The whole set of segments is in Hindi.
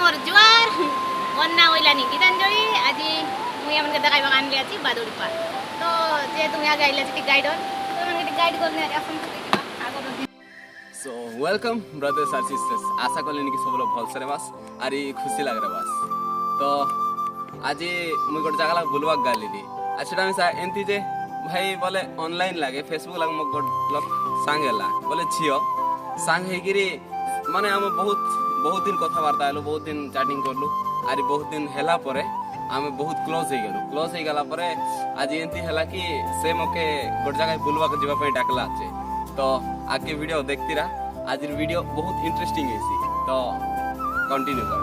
मोर जुआर वन्ना ओइलानी गीतांजलि आज मुई हमन के देखाइबा आनले अछि बादुड़ी पार तो जे तुम यहाँ गाइले छी गाइडर तो हमन के गाइड करने अपन देखिबा आगो so welcome brothers and sisters आशा करलिन कि सब लोग भल से बास आरी खुशी लाग रे बास तो आज मुई गोट जगह बुलवा गाली आज सेटा मिसा एंती जे भाई बोले ऑनलाइन लागे फेसबुक लागे मो गोट लोक सांगेला बोले झियो सांग हेगिरी माने हम बहुत दिन कथबार्ता हेलु बहुत दिन चैटिंग करलु आरी बहुत दिन हेला परे आमे बहुत क्लोज हो गला परे आज एंती हेला कि से मके गोट जगह बुलवा के जीवा पे डाकला আছে तो आगे वीडियो देखती रहा आज वीडियो बहुत इंटरेस्टिंग है तो कंटिन्यू कर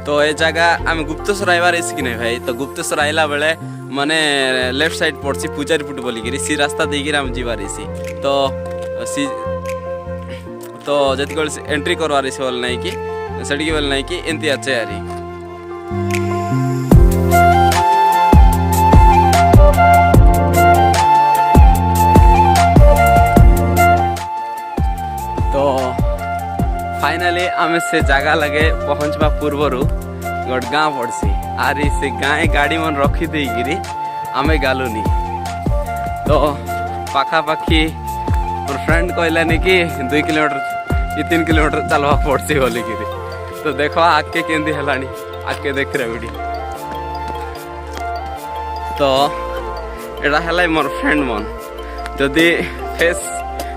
तो ये जगह आम गुप्तेश्वर आइबार कि नहीं भाई तो गुप्तेश्वर आइला बेले माने लेफ्ट साइड पड़सी पूजारी पुट बोलिकी सी रास्ता देकर आम जीवार तो जति एंट्री करवार बोल नहीं कि सड़की बोल नहीं कि एंती अच्छे यारी तो फाइनली आम से जगह लगे पहुँचवा पूर्वर गोट गाँ पड़सी आरी से गाँ गाड़ी मन रखी देगी आमे गालुनी तो पाखापाखी मोर फ्रेंड कहलानी कि 2 किलोमीटर कि 3 किलोमीटर चलवा पड़सी बोलिकी तो देख आगे केंदी हेलानी आगे देख रहे वीडियो तो एटा है मोर फ्रेंड मन जदि फेस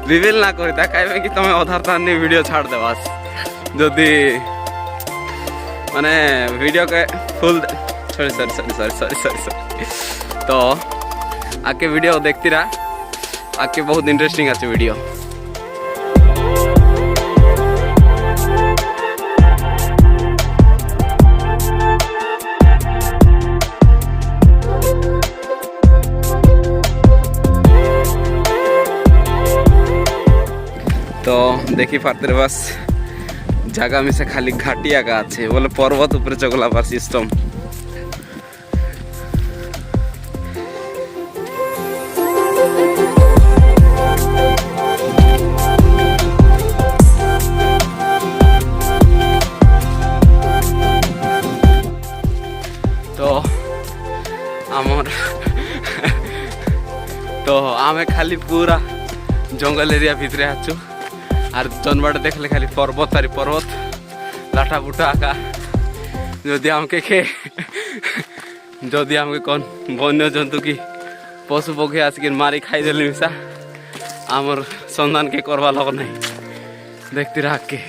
रिवील ना करता कहे कि तुम अधार तानी वीडियो छाड़ देवास जदि माने वीडियो के फुल सॉरी तो आके वीडियो देखती रहा आके बहुत इंटरेस्टिंग আছে वीडियो तो देखी पारते बस जगह में से खाली घाटिया का আছে बोले पर्वत ऊपर चगला पार सिस्टम तो आमर तो आमे खाली पूरा जंगल एरिया भितर आछु आर जनबाड़ देखले खाली पर्वत आरी पर्वत लाठा बुटा आका जदि हमके कौन वन्य जंतु की पशु पक्षी आसिक मारी खाईदेली मिसा आमर संधान के करवा लग नहीं देखती रहा के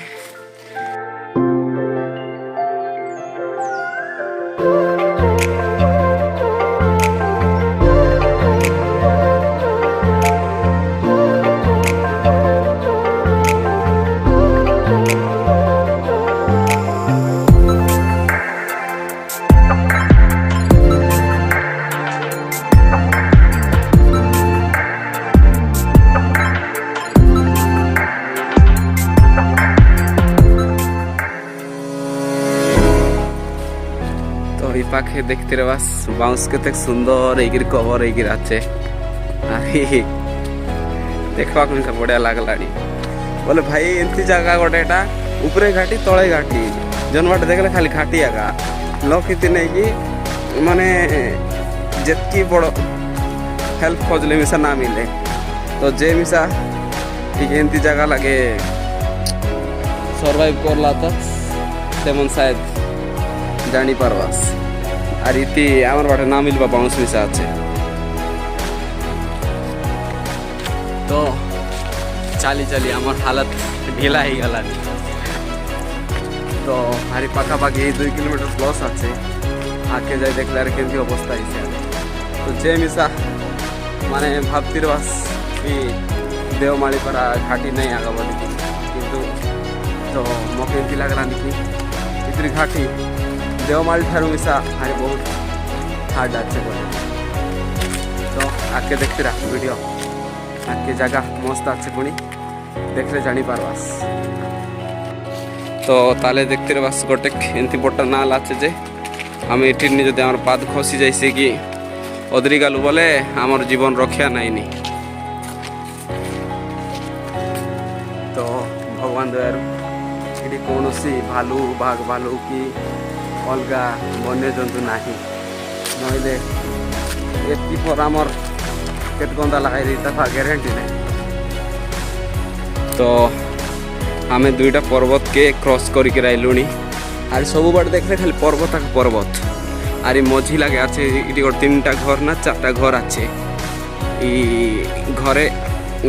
पाखे देखते रहे बस बाउंस के सुंदर एक कवर एक देखा बढ़िया लगला बोले भाई एमती जगह गोटे ऊपरे घाटी तले घाटी जन बाटे देखले खाली घाटी आगा लोक इतनी नहीं कि माने जितकी बड़ हेल्प खोजले मिसा ना मिले तो जे मिसा एमती जगह लगे सर्वाइव करला तो तेमन शायद जानी पारबास আর ইতি আমার বাটে না মিলবা বাউন্স মিশা আছে তো চালি আমার হালত ঢিলা হয়ে গেল তো আরে পাখাপাখি 2 কিলোমিটার প্লাস আছে আগে যাই দেখলে আর কেমন অবস্থা হইছে তো যে মিশা মানে ভাবতির বাস কি देवमाली पर घाटी नहीं आगा बोली किंतु तो मके एमती लगलानी कि इतनी घाटी देवमाली ठारू मिसा हारे बहुत हार्ड अच्छे बोले तो आके देखते रहा वीडियो आके जगह मस्त अच्छे पुणी देखले जानी पारबास तो ताले देखते रबास गोटे एमती बटा नाल आछे जे आम ये जदि आम पाद खसी जाइसे कि अदरी गालु बोले आमर जीवन रक्षा नाइनी तो भगवान दयार ये कौन सी भालू बाघ भालू कि अलगा वन्य जंतु ना नईले एति पर आमर केत गंदा लगाई देता था ग्यारंटी नहीं तो आमे दुईटा पर्वत के क्रॉस करके आइलुनी आर सब बार देखले खाली पर्वत आक पर्वत आर मझी लगे आछे इटी गोटे 3टा घर ना 4टा घर आछे ई घरे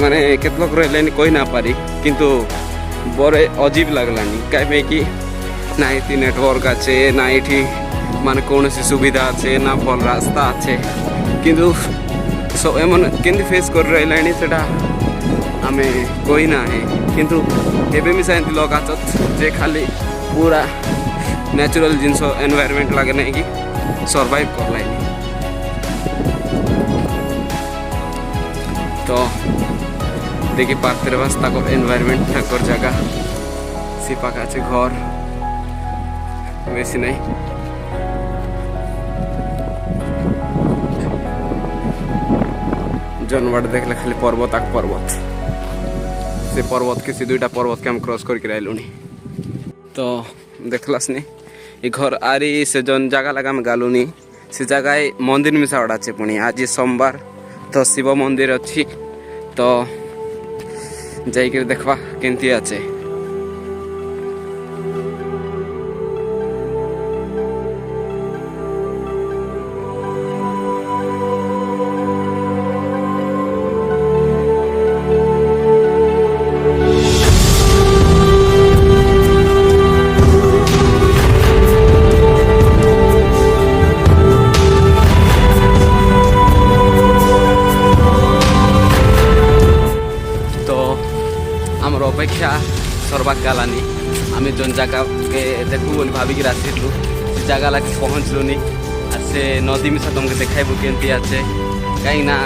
माने केत लोक रहलेनी कहि ना पारी किंतु बड़े अजीब लगलानी कहीं कि ना ये नेटवर्क आछे ना ये मान कौन सी सुविधा आछे ना भल रास्ता आछे किंतु सब एमन केंदी फेस कर रही सेटा आमे कोई ना है किंतु एबे मिसा एंती लोग आचत जे खाली पूरा नेचुरल जिनस एनवायरनमेंट लगे नहीं कि सर्वाइव कर लाइनी तो देखी पार्थ रास्ता को एनवायरनमेंट ठाकुर जगह सिपा का घर बेसी नहीं जनवाड़ देखले खाली पर्वत आक पर्वत से पर्वत के 2टा पर्वत के हम क्रॉस करके आइलुनी तो देखलास नी ये घर आरी से जन जगह लगा में गालुनी से जगह मंदिर मिसा अच्छे पुणी आज सोमवार तो शिव मंदिर अच्छी तो जाइए देखवा केमती अच्छे अपेक्षा सरबाक गालानी आम जो जगह के देखू बोली भाविक आसलु से जगह लगे पहुँचलुनी और से नदी मिसा तुमको देखाइबू केमती आछे कहीं ना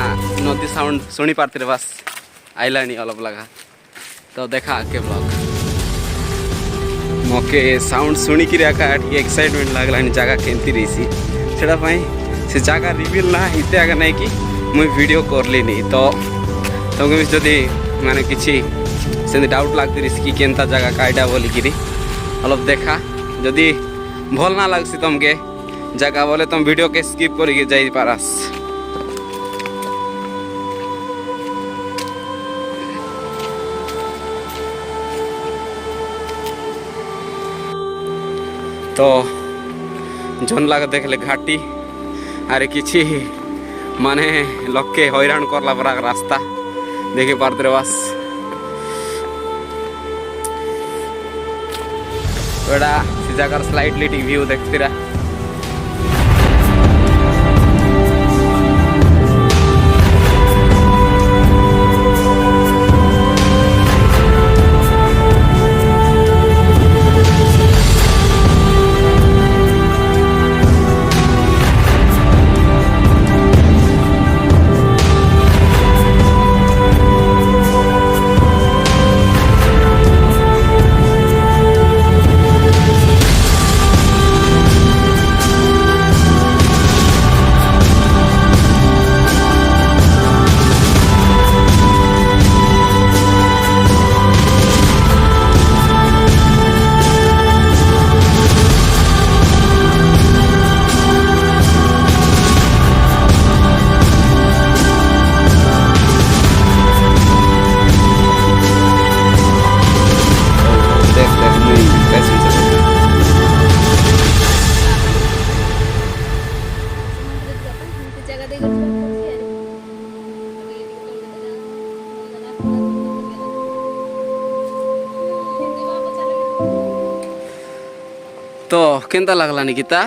नदी साउंड शुणी पार्थे बस आइलानी अलग लगा तो देखा के ब्लॉग मके साउंड शुणिक एक्साइटमेंट लगलानी जगह केमती रही से जगह रिविल ना हिते आगे नहीं कि मुझे वीडियो करलिनी तो तुमको जदि माने किसी से डाउट लगती रही कि केनता जगह काईटा बोलिकी अलग देखा जदि भल ना लगसी तुमके जगह बोले तुम वीडियो के स्किप करके जाई पारस तो जन लगा देखले घाटी अरे किसी माने लके हैरान करला बरा रास्ता देखी पार्थे बस थोड़ा सी जगह स्लाइटली व्यू देखती रहा तो केंता लगला निकिता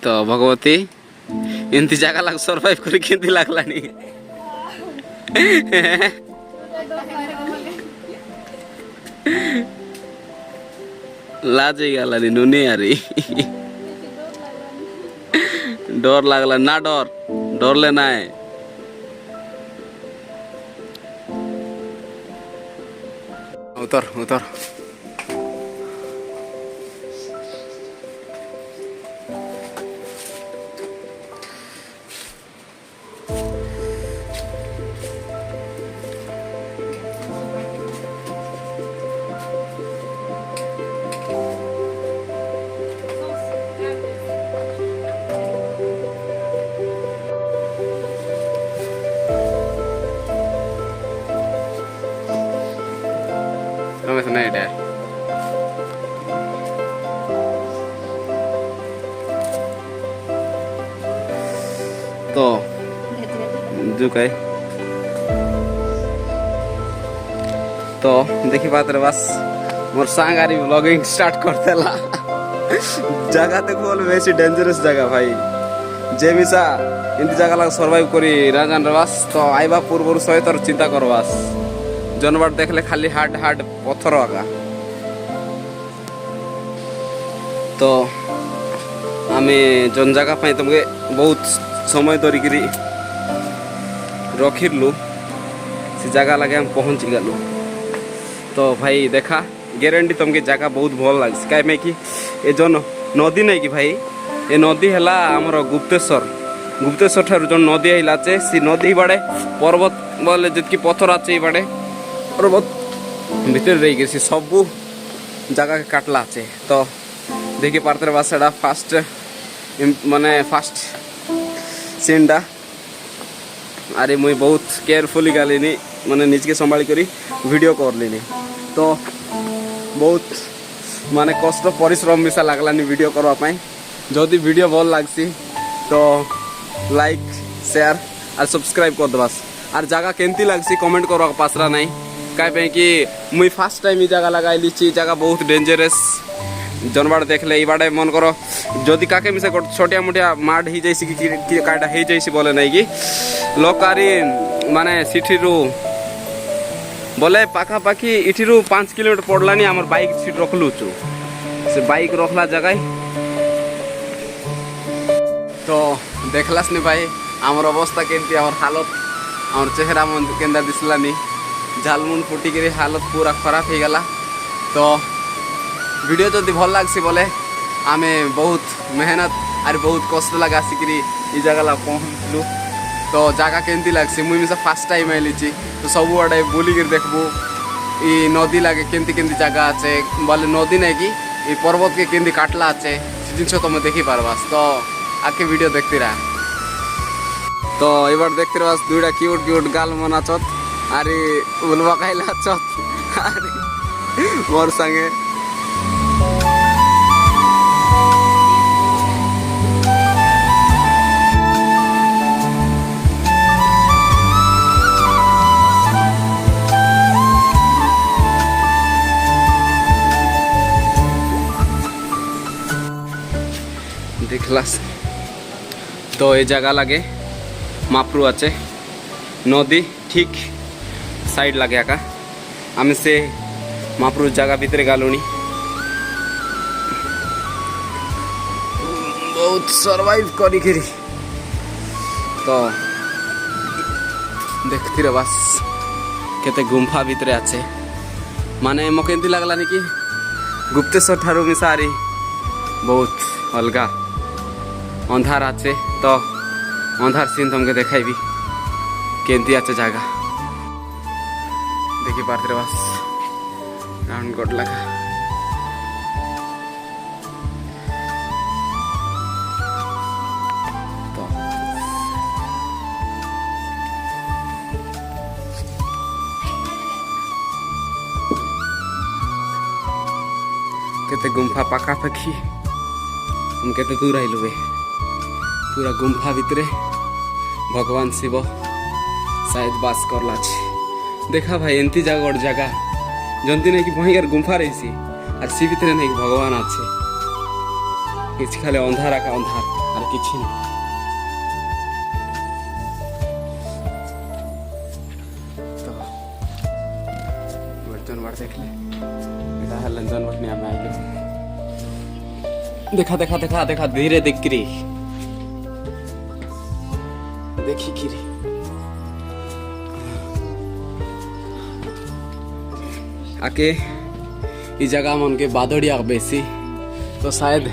तो भगवती एमती जगह लाग सर्वाइव करी केंती लागलानी लाज गलानी नुनी यारी डर लागला ना डर लेना है उतर उतर नहीं डर तो जो कहे तो देखी बात रे बस मोर सांगारी व्लॉगिंग स्टार्ट करते ला जगह देखो बोले वैसी डेंजरस जगह भाई जेमिसा इंती जगह लग सर्वाइव करी राजान रे बस तो आइबा पूर्व सहित और चिंता कर बस जानवर देखले खाली हार्ड हार्ड पत्थर आगा तो आमे जन जगह पाई तुमके बहुत समय धरिकी रखिलु से जगह लगे हम पहुँच गलु तो भाई देखा गारंटी तुमके जगह बहुत भल लगे कहीं कि ये जो नदी नहीं कि भाई ये नदी है आमर गुप्तेश्वर ठार जो नदी है सी नदी बाड़े पर्वत बोले जितकी पत्थर आचे बाड़े पर्वत भीतर रही सी सबू जगह के काटला आचे तो देखी पारते बास फास्ट माने फास्ट सीनटा अरे मुई बहुत केयरफुली गलिनी माने निजके संभाली करी वीडियो करलिनी तो बहुत माने कष्ट परिश्रम मिसा लागलानी वीडियो करवा पाई जदि वीडियो भल लागसी तो लाइक शेयर और सब्सक्राइब कर दबास और जगह केमती लागसी कमेंट करवा पासरा नहीं कहीं कि मुई फास्ट टाइम जगह लगाई जगह बहुत डेंजरस जानवर देखले ये बाड़े मन करो जदि काके मिसे छोटिया मोटिया माड ही जैसी कि काटा ही जैसी बोले नहीं कि लोकारी माने सिठीरू बोले पाखापाखि इठीरू 5 किलोमीटर पड़लानी आमर बाइक सीट रखलु छु से बाइक रखला जगह तो देखलास ने भाई आमर अवस्था केंती आमर हालत आमर चेहरा मन केंदा दिसलानी झालमुन फुटी के हालत पूरा खराब हो गला तो वीडियो जदि भल लगसी बोले आमे बहुत मेहनत और बहुत कष्ट लगा आसिकी ये जगह ला पहुँचलु तो जगह केमती लगसी मुई मिसा फास्ट टाइम आइली तो सब आड़े बुलिक देखबू ये नदी लगे केमती केमती जगह आचे बोले नदी नहीं कि ये पर्वत के केमती काटला आचे जिन तुम देखी पारबास तो आके वीडियो देखती रहा तो एबार देखते रहास दुईटा क्यूट क्यूट गाल मना चत अरे बोलवा खाइला चत अरे मोर संगे देखलास तो ये जगह लगे मापरू आचे नदी ठीक साइड लगे आका आम से मापरू जगह भीतर गालुनी बहुत सर्वाइव करी तो देखती रे बस केते गुम्फा भीतर आचे माने मकेंती लगलानी कि गुप्तेश्वर ठारू मिसारी बहुत अलगा अंधार आचे तो अंधार सीन तुमके देखाई भी केंती आचे जगह देखी पारते बस राउंड गोट लगा तो केते गुम्फा पाखापाखि हम केते दूर आइलु बे पूरा गुम्फा भितरे भगवान शिव शायद बास करला छी देखा भाई एंती जगह और जगह जंती नहीं कि भयंकर गुम्फा रही और सी भितरे नहीं भगवान आछे किछ खाली अंधार आका अंधार କିଛି ନାହିଁ। ତ ଗୋଟେ ଜନବାର ଦେଖିଲେ ଏଇଟା ହେଲେ ଜନବାର ନେଇ ଆମେ ଆଇଲୁ। देखा देखा देखा देखा धीरे दिक्री देखिकिरी आके ई जगह मन के बादड़ी आ बेसी तो शायद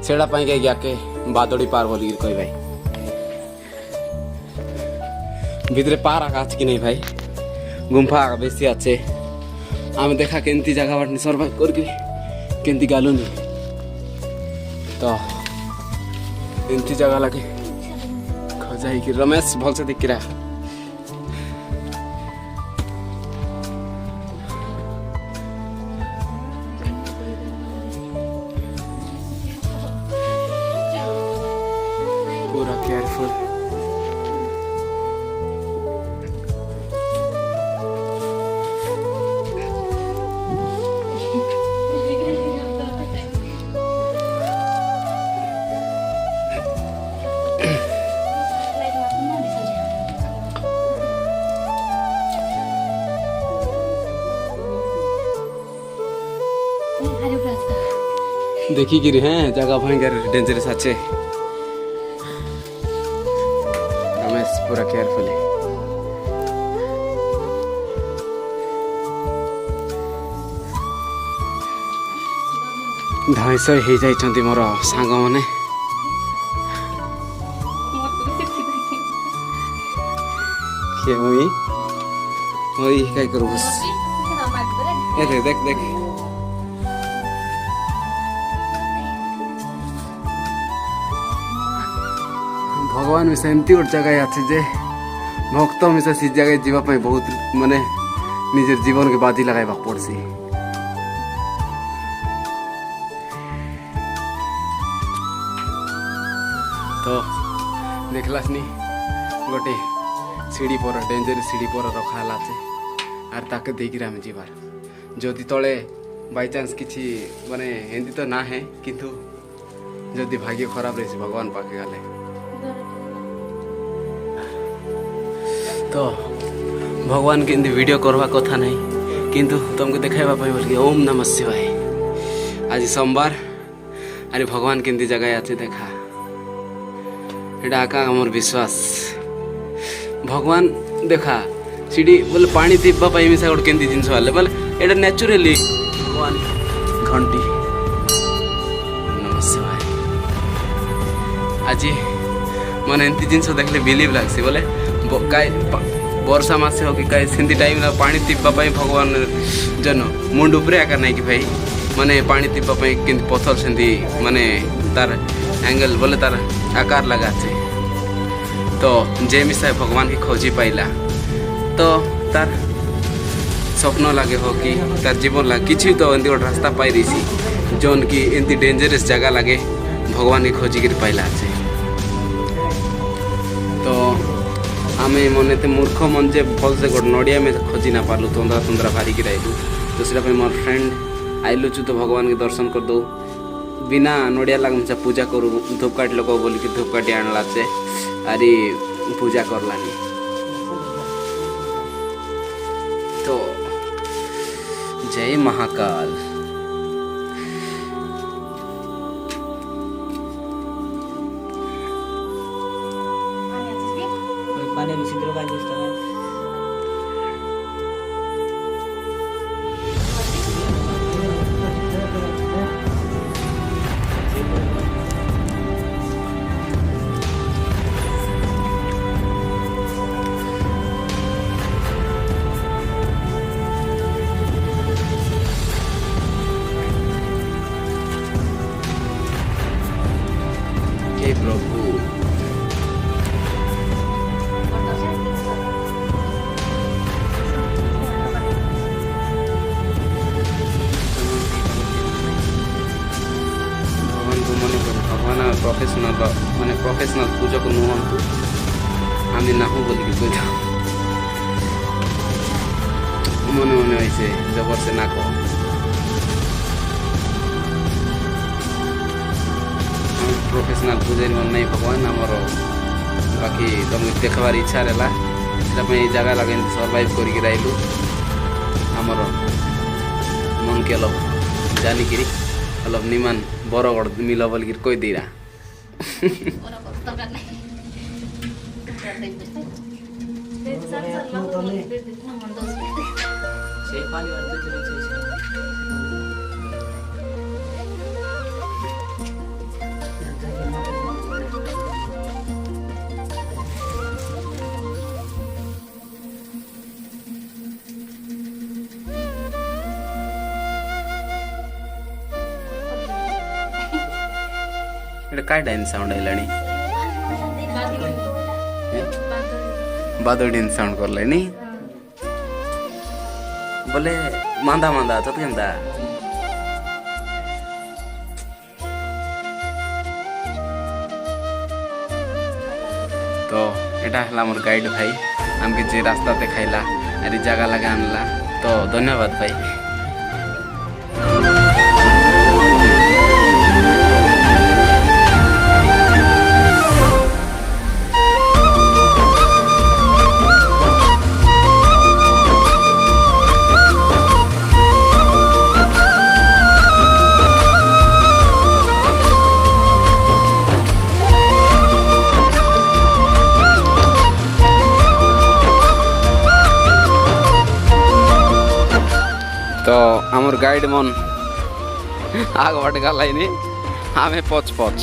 सेड़ा पाई के आके बादड़ी पार बोली कह भाई भितरे पार आकाश की नहीं भाई गुंफा बेसी अच्छे आम देखा केंती जगह बाटनी सर्वाइव करके केंती गालुनी तो एमती जगह लगे खजा कि रमेश भलसे दिख रहा पूरा केयरफुल देखी गिरी हैं जगह भयंकर डेंजरस अच्छे रमेश पूरा केयरफुली धाइश हो जाइछन्ति मोर सांग माने के मुई ओई काय करू बस ए देख देख देख भगवान मिसा एमती गोटे जगह अच्छे जे भक्त मिसा से जगह जीवाई बहुत माने निजर जीवन के बाजी लगाइबा पड़सी तो देखलासनी गोटे सीढ़ी पर डेंजर सीढ़ी पर रखाला छे आर ताके देकी हम जीवार जदि तले बाय चांस किछि माने एंती तो ना है किंतु जदि भाग्य खराब रही भगवान पाके गले तो भगवान के वीडियो करवा कथा नहीं किंतु तुमको देखाइबा बोल ओम नमः शिवाय आज सोमवार अरे भगवान के जगह अच्छे देखा एटा आका हमर विश्वास भगवान देखा सीढ़ी बोले पानी थीबा पाई मिसा गोटे केंती जिनस वाले बोले एटा नेचुरली भगवान घंटी नमः शिवाय आज मन एंती जिनस देखले बिलीव लागसी बोले वर्षा मासे हो कि कहीं सेंती टाइम ना पानी तीपा भगवान जन मुंड उपरे आकार नहीं कि भाई माने पानी तीपा केंती पथर सेंती माने तार एंगल बोले तार आकार लगा छे तो जे मिसा भगवान की खोजी पाइला तो तार स्वप्न लगे हो कि तार जीवन लगे किसी तो एंती गोटे रास्ता पाई रही जोन की एंती डेंजरस जगह लगे भगवान की खोजी कर पाइला छे तो आमे मन एत मूर्ख मन जे भल से गोटे नड़िया में खोजी ना पार्लु तंद्रा तंद्रा भारिकी आइलु तो से मोर फ्रेंड आइलु छु तो भगवान के दर्शन कर दो बिना नड़िया लग पूजा करू धूपकाठी लोक बोल कि धूपकाठी आणला से अरे पूजा करलानी तो जय महाकाल पानी में सिंदूर का जैसा हे प्रभु भगवान प्रोफेशनल माने प्रोफेशनल पूजक नुहतु आम ना बोल पूजा मन मन ऐसे जबर से ना कह प्रोफेशनल पूजारी मन नहीं भगवान आमर बाकी तुमको देखबार इच्छा रहा से जगह लगे सर्वाइव करके रही आमर मन के अलग जानिकी अलग निमान बरगढ़ मिल बोल कही दीरा সেই পানি বাড়তে চলেছে এটা काय डाइन साउंड आइलानी बादोडीन साउंड करलानी बोले मांदा मांदा तो केनता तो एटा हला मोर गाइड भाई हमके जे रास्ता देखाइला अरे जगह लगा आनला तो धन्यवाद भाई तो आमर गाइड मन आग बाट गलाइनी आमे पच पच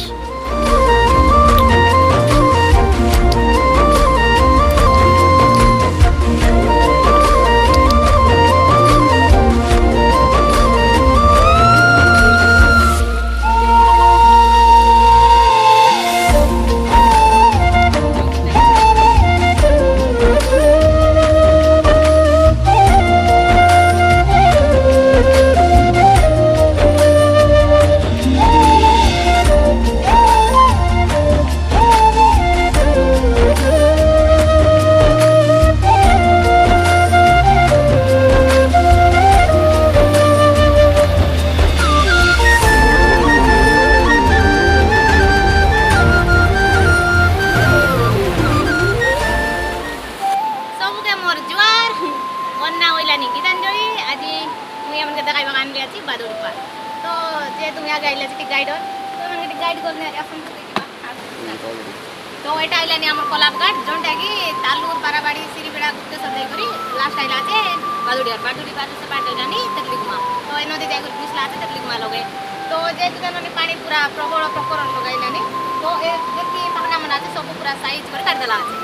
तो एटा आइलानी हमर कोलाबघाट जोंटा की तालूर बाराबाड़ी सिरीबेड़ा गुप्ते सब जाई करी लास्ट आइला छे बादुड़िया बादुड़ी बाजू से पाटल जानी तकलीफमा तो ए नदी जाई करी बिसला छे तकलीफमा लगे तो जे दुकाननी पानी पूरा प्रबल प्रकरण लगाइलानी तो ए देखि पाखना मना छे सब पूरा साइज कर काट देला छे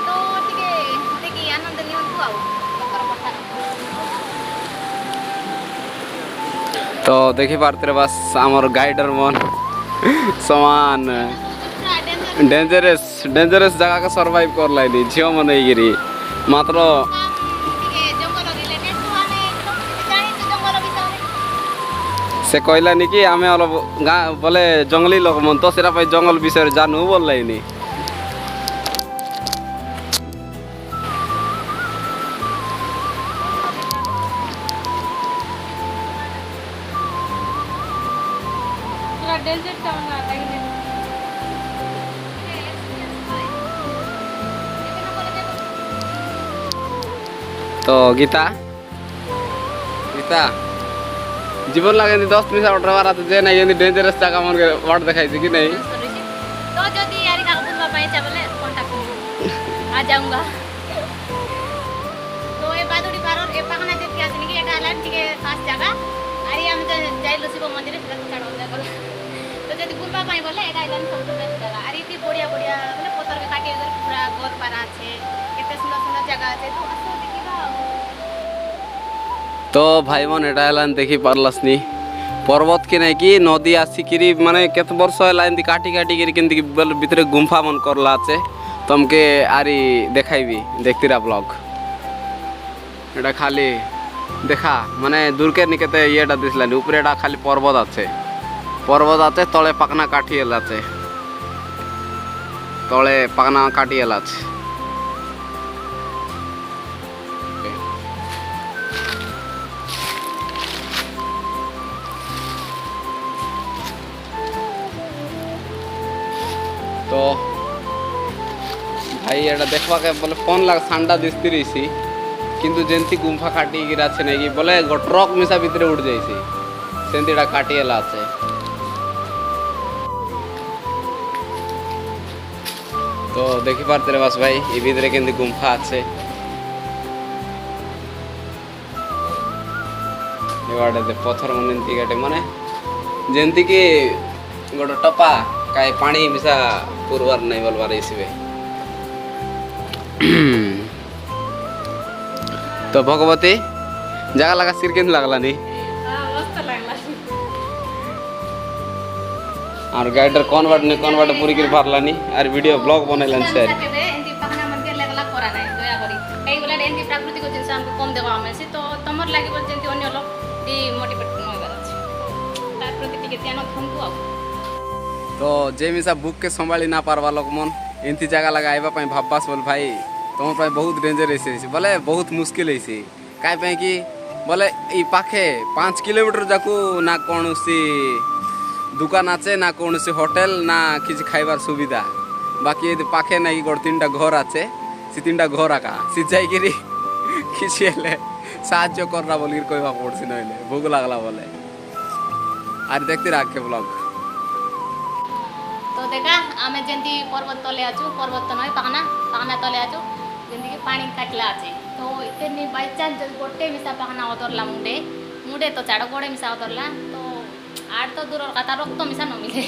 तो टिके देखि आनंद नियंतु आउ तो देखि पारते बस हमर गाइडर मन समान डेंजरस डेंजरस जगह का सर्वाइव कर लाइनी झियो मन गिरी मात्र से कहलानी कि आमे अलग गाँ बोले जंगली लोक मन तो सेरा जंगल विषय जानू बोल लाइनी तो गीता गीता जीवन लगे 10 मिनट ऑर्डर वाला तो जे नहीं डेंजरस जगह मन के वाट दिखाई कि नहीं तो जदी यारी का बुलवा पाए चा बोले कांटेक्ट आ जाऊंगा तो ए बादुड़ी पार ए पाखना जे क्या आछनी कि एटा आलान ठीक खास जगह आरी हम जाइलो शिव मंदिर से चढ़ो जागल तो जदी बुलवा पाए बोले एटा आलान सब बेस्ट जगह आरी ती बढ़िया बढ़िया माने पत्थर के काटे पूरा गोर पारा আছে केते सुंदर सुंदर जगह আছে तो असो तो भाई मन एटा हलान देखी पारलसनी पर्वत के नहीं कि नदी आसिकी माने केत वर्ष है एमती काटी काटी के भितर गुंफा मन करला আছে तुमके आरी देखाइबी देखतीरा ब्लॉग एटा खाली देखा माने दूर के निकेते येटा दिसलानी ऊपर एटा खाली पर्वत आछे तले पाकना काठी एला আছে तले पाकना काटी एला আছে भाई एटा देखवा के बोले फोन लग सांडा दिसती रही किंतु जेंती गुंफा काटी गिरा छे नहीं कि बोले गो ट्रक मिसा भितरे उड़ जाइसी सेंतीटा काटिएला আছে तो देखि पारते रे बस भाई ए भितरे केंती गुंफा আছে एवाडे दे पत्थर मनेंती गाटे माने जेंती कि गोटे टपा काई पानी मिसा पूर्वार नहीं बोलबार इसबे तो भगवती जगह लगा सिर केंत लागला नी और गाइडर कौन बाटे पूरी कर पारला नी और वीडियो ब्लॉग बनैलन से एंती पखना मन के लेगला करा नाही दया करी कई बोला एंती प्राकृतिक जिंस हमको कम देबा हमें से तो तमर लागि बोल जेंती अन्य लोग दी मोटिवेट होइबार अछि तार प्रति टिके ध्यान थंतु आ तो जे मिसा बुक के संभाली ना पारवा लोग मन एंती जगह लगा आइबा पई भाबबास बोल भाई तुम पे बहुत डेंजर है बोले बहुत मुश्किल है कहीं पे कि बोले ई पाखे 5 किलोमीटर जाकू ना कौन सी दुकान आचे ना कौन सी होटल ना किसी खाइबार सुविधा बाकी ये पाखे ना गोटे 3टा घर आचे से 3टा घर आका सी जाइकी किसी हेले साहाଯ୍य करना बोल कहवा पड़सी नहले भूख लगला बोले आर देखते रखे ब्लॉग तो देखा आमे जेंती पर्वत तले आछु पर्वत तो नहीं पाखना तले आछु जेंती पानी काटला अछि तो इतनी बाय चांस गोटे मिसा पाखना उतरला मुंडे तो चाड़ गोड़े मिसा उतरला तो आठ तो दूर कथा रक्त मिसा न मिले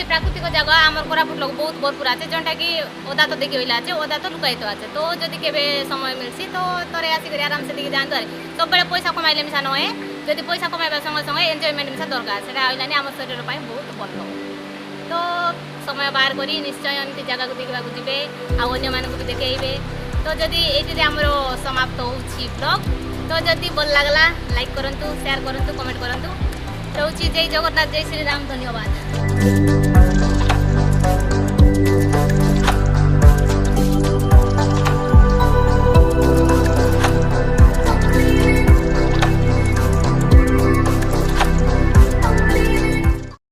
प्राकृतिक जगह आमर कोरापुट लोग बहुत भरपूर आछे जोंटा कि ओदा तो देखि होइला आछे ओदा तो लुकाई तो आछे तो जदि केबे समय मिलसी तो तोरे आसी करी आराम से देखि जानतो सब बेले पैसा कमाइले मिसा नहे जदि पैसा कमाइबा संगे संगे एन्जॉयमेंट मिसा दरकार सेटा होइलानी आमर शरीर पई बहुत भलो तो समय बाहर करी निश्चय एमती जगह को देखबा को जिबे आ अन्य मान को देखेइबे तो जदि एति हमरो समाप्त होउछि ब्लॉग तो जदि भल लागला लाइक करंतु शेयर करंतु कमेंट करंतु रहउछि जय जगन्नाथ जय श्री राम धन्यवाद।